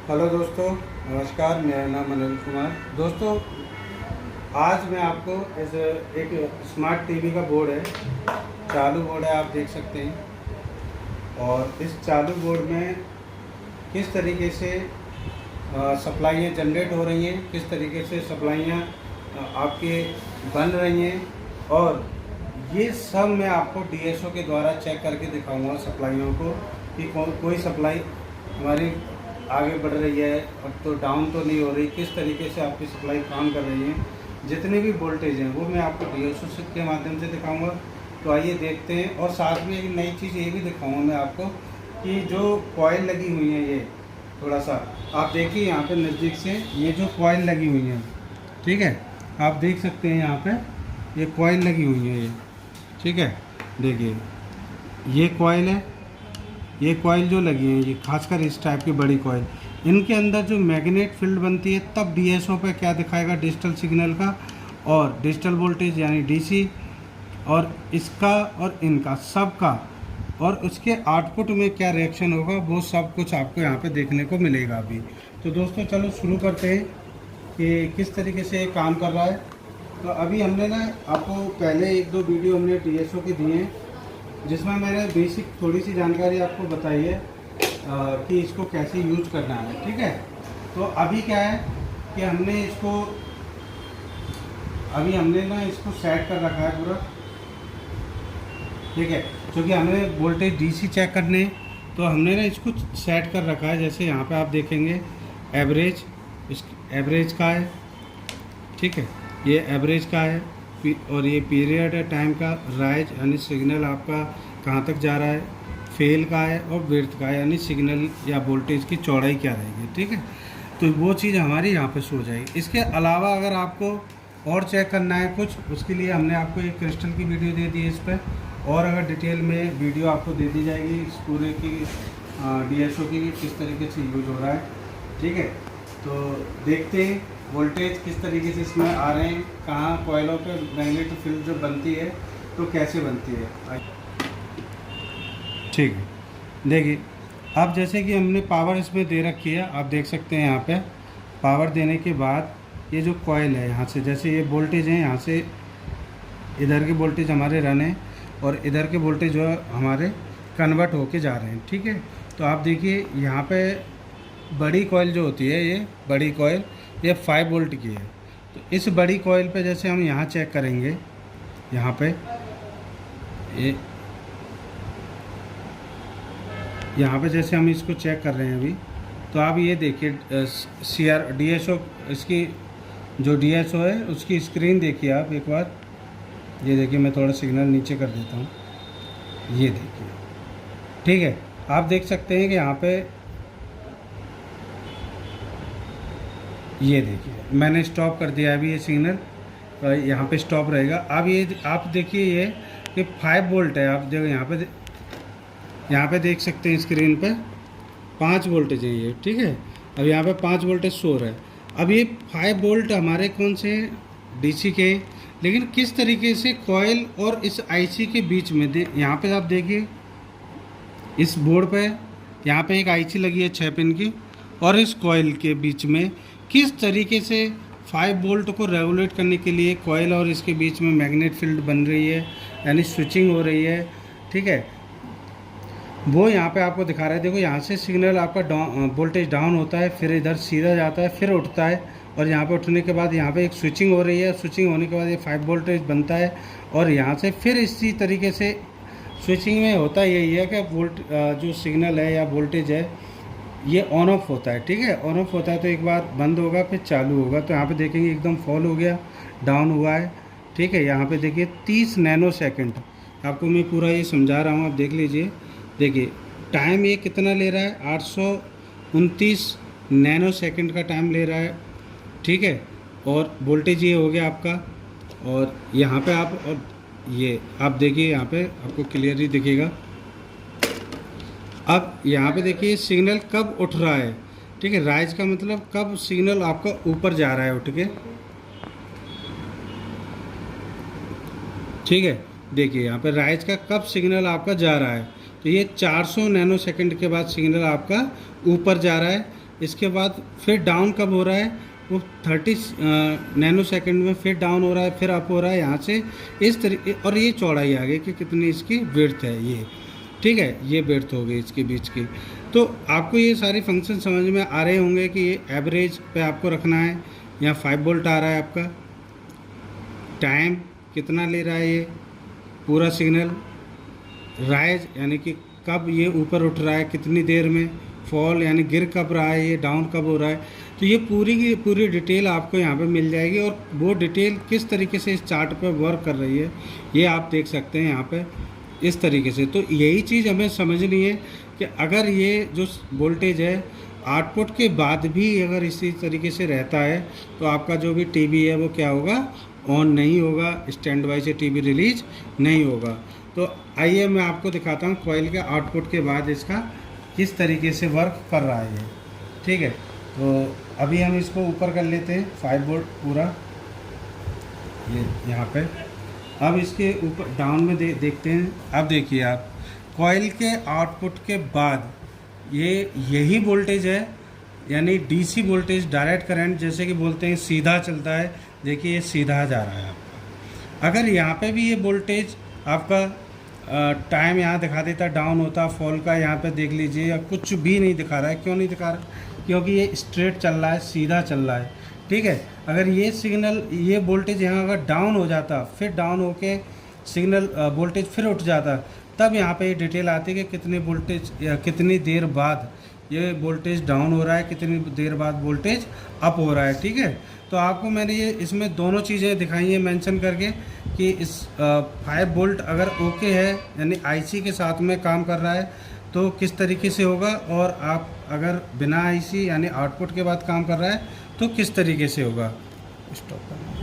Hello दोस्तों, नमस्कार। मेरा नाम अनिल कुमार। दोस्तों, आज मैं आपको इस एक स्मार्ट टीवी का बोर्ड है, चालू बोर्ड है, आप देख सकते हैं। और इस चालू बोर्ड में किस तरीके से सप्लाइयाँ जनरेट हो रही हैं, किस तरीके से सप्लाइयाँ आपके बन रही हैं, और ये सब मैं आपको डीएसओ के द्वारा चेक करके दिखाऊंगा सप्लाइयों को कि कोई सप्लाई हमारी आगे बढ़ रही है, अब तो डाउन तो नहीं हो रही, किस तरीके से आपकी सप्लाई काम कर रही है। जितने भी वोल्टेज हैं वो मैं आपको डीएसओ के माध्यम से दिखाऊंगा। तो आइए देखते हैं। और साथ में एक नई चीज़ ये भी दिखाऊंगा मैं आपको कि जो कॉइल लगी हुई है, ये थोड़ा सा आप देखिए यहाँ पे नज़दीक से, ये जो कॉइल लगी हुई है, ठीक है, आप देख सकते हैं यहाँ पे ये कॉइल लगी हुई है, ये ठीक है। देखिए ये कॉइल है, ये कॉइल जो लगी है, ये खासकर इस टाइप की बड़ी कॉइल, इनके अंदर जो मैग्नेट फील्ड बनती है, तब डीएसओ पे क्या दिखाएगा, डिजिटल सिग्नल का और डिजिटल वोल्टेज यानी डीसी, और इसका और इनका सब का, और उसके आउटपुट में क्या रिएक्शन होगा, वो सब कुछ आपको यहाँ पे देखने को मिलेगा अभी। तो दोस्तों चलो शुरू करते हैं कि किस तरीके से ये काम कर रहा है। तो अभी हमने ना आपको पहले एक दो वीडियो हमने डीएसओ के दिए हैं, जिसमें मैंने बेसिक थोड़ी सी जानकारी आपको बताई है कि इसको कैसे यूज करना है, ठीक है। तो अभी क्या है कि हमने ना इसको सेट कर रखा है पूरा, ठीक है, क्योंकि हमें वोल्टेज डीसी चेक करने हैं, तो हमने ना इसको सेट कर रखा है। जैसे यहाँ पे आप देखेंगे एवरेज, इस एवरेज का है, ठीक है, ये एवरेज का है, और ये पीरियड है टाइम का, राइज यानी सिग्नल आपका कहाँ तक जा रहा है, फेल का है, और विड्थ का है यानी सिग्नल या वोल्टेज की चौड़ाई क्या रहेगी, ठीक है। तो वो चीज़ हमारी यहाँ पे शो हो जाएगी। इसके अलावा अगर आपको और चेक करना है कुछ, उसके लिए हमने आपको एक क्रिस्टल की वीडियो दे दी है इस पर, और अगर डिटेल में वीडियो आपको दे दी जाएगी इस पूरे की डीएसओ की किस तरीके से यूज हो रहा है, ठीक है। तो देखते हैं वोल्टेज किस तरीके से इसमें आ रहे हैं, कहाँ कॉइलों पे मैग्नेटिक फील्ड जो बनती है तो कैसे बनती है, ठीक है। देखिए अब जैसे कि हमने पावर इसमें दे रखी है, आप देख सकते हैं यहाँ पे पावर देने के बाद ये जो कॉइल है, यहाँ से जैसे ये वोल्टेज है, यहाँ से इधर के वोल्टेज हमारे रन है और इधर के वोल्टेज जो है हमारे कन्वर्ट होके जा रहे हैं, ठीक है। तो आप देखिए यहाँ पे बड़ी कॉइल जो होती है, ये बड़ी कॉइल ये 5 वोल्ट की है। तो इस बड़ी कॉइल पे जैसे हम यहाँ चेक करेंगे, यहाँ पे ये यहाँ पे जैसे हम इसको चेक कर रहे हैं अभी, तो आप ये देखिए सीआर डीएसओ, इसकी जो डीएसओ है उसकी स्क्रीन देखिए आप एक बार। ये देखिए मैं थोड़ा सिग्नल नीचे कर देता हूँ, ये देखिए, ठीक है। आप देख सकते हैं कि यहाँ पे ये देखिए मैंने स्टॉप कर दिया अभी, ये सिग्नल यहाँ पे स्टॉप रहेगा। अब ये आप देखिए ये कि 5 वोल्ट है, आप देखो यहाँ पे देख सकते हैं स्क्रीन पे 5 वोल्टेज है ये, ठीक है। अब यहाँ पे 5 वोल्टेज शो रहा है। अब ये 5 वोल्ट हमारे कौन से डीसी के, लेकिन किस तरीके से कॉइल और इस आईसी के बीच में यहाँ पे आप देखिए इस बोर्ड पे यहाँ पे एक आईसी लगी है 6 पिन की, और इस कॉइल के बीच में किस तरीके से 5 वोल्ट को रेगुलेट करने के लिए कॉइल और इसके बीच में मैग्नेट फील्ड बन रही है, यानी स्विचिंग हो रही है, ठीक है। वो यहाँ पे आपको दिखा रहा है। देखो यहाँ से सिग्नल आपका वोल्टेज डाउन होता है, फिर इधर सीधा जाता है, फिर उठता है, और यहाँ पे उठने के बाद यहाँ पे एक स्विचिंग हो रही है, स्विचिंग होने के बाद ये 5 वोल्टेज बनता है, और यहाँ से फिर इसी तरीके से स्विचिंग में होता यही है कि जो सिग्नल है या वोल्टेज है ये ऑन ऑफ होता है, ठीक है। ऑन ऑफ होता है तो एक बार बंद होगा फिर चालू होगा। तो यहाँ पे देखेंगे एकदम फॉल हो गया, डाउन हुआ है, ठीक है। यहाँ पे देखिए 30 नैनो सेकेंड, आपको मैं पूरा ये समझा रहा हूँ, आप देख लीजिए। देखिए टाइम ये कितना ले रहा है, 829 नैनो सेकेंड का टाइम ले रहा है, ठीक है। और वोल्टेज ये हो गया आपका, और यहाँ पे आप और ये आप देखिए यहाँ पे आपको क्लियरली दिखेगा। अब यहाँ पे देखिए सिग्नल कब उठ रहा है, ठीक है। राइज का मतलब कब सिग्नल आपका ऊपर जा रहा है उठ के, ठीक है। देखिए यहाँ पे राइज का कब सिग्नल आपका जा रहा है, तो ये 400 नैनो सेकंड के बाद सिग्नल आपका ऊपर जा रहा है, इसके बाद फिर डाउन कब हो रहा है, वो 30 नैनो सेकंड में फिर डाउन हो रहा है, फिर अप हो रहा है यहाँ से इस तरीके। और ये चौड़ाई आगे कि कितनी इसकी विड्थ है ये, ठीक है, ये विड्थ हो गई इसके बीच की। तो आपको ये सारे फंक्शन समझ में आ रहे होंगे कि ये एवरेज पे आपको रखना है। यहाँ 5 वोल्ट आ रहा है आपका, टाइम कितना ले रहा है ये पूरा सिग्नल, राइज यानी कि कब ये ऊपर उठ रहा है कितनी देर में, फॉल यानी गिर कब रहा है, ये डाउन कब हो रहा है। तो ये पूरी की पूरी डिटेल आपको यहाँ पे मिल जाएगी। और वो डिटेल किस तरीके से इस चार्ट पे वर्क कर रही है ये आप देख सकते हैं यहाँ पे इस तरीके से। तो यही चीज़ हमें समझनी है कि अगर ये जो वोल्टेज है आउटपुट के बाद भी अगर इसी तरीके से रहता है तो आपका जो भी टीवी है वो क्या होगा, ऑन नहीं होगा, स्टैंड बाई से टीवी रिलीज नहीं होगा। तो आइए मैं आपको दिखाता हूँ कॉइल के आउटपुट के बाद इसका किस तरीके से वर्क कर रहा है ये, ठीक है। तो अभी हम इसको ऊपर कर लेते हैं 5 वोल्ट पूरा ये यहाँ पे। अब इसके ऊपर डाउन में देखते हैं। अब देखिए आप कॉइल के आउटपुट के बाद ये यही वोल्टेज है, यानी डीसी वोल्टेज डायरेक्ट करंट जैसे कि बोलते हैं सीधा चलता है। देखिए ये सीधा जा रहा है आपका। अगर यहाँ पे भी ये वोल्टेज आपका टाइम यहाँ दिखा देता डाउन होता, फॉल का यहाँ पे देख लीजिए या कुछ भी नहीं दिखा रहा है। क्यों नहीं दिखा रहा? क्योंकि ये स्ट्रेट चल रहा है, सीधा चल रहा है, ठीक है। अगर ये सिग्नल ये वोल्टेज यहाँ अगर डाउन हो जाता, फिर डाउन होके सिग्नल वोल्टेज फिर उठ जाता, तब यहाँ पे ये डिटेल आती कि कितने वोल्टेज या कितनी देर बाद ये वोल्टेज डाउन हो रहा है, कितनी देर बाद वोल्टेज अप हो रहा है, ठीक है। तो आपको मैंने ये इसमें दोनों चीज़ें दिखाई हैं मेंशन करके कि इस 5 वोल्ट अगर ओके है यानी आईसी के साथ में काम कर रहा है तो किस तरीके से होगा, और आप अगर बिना आईसी यानी आउटपुट के बाद काम कर रहा है तो किस तरीके से होगा। स्टॉप करना।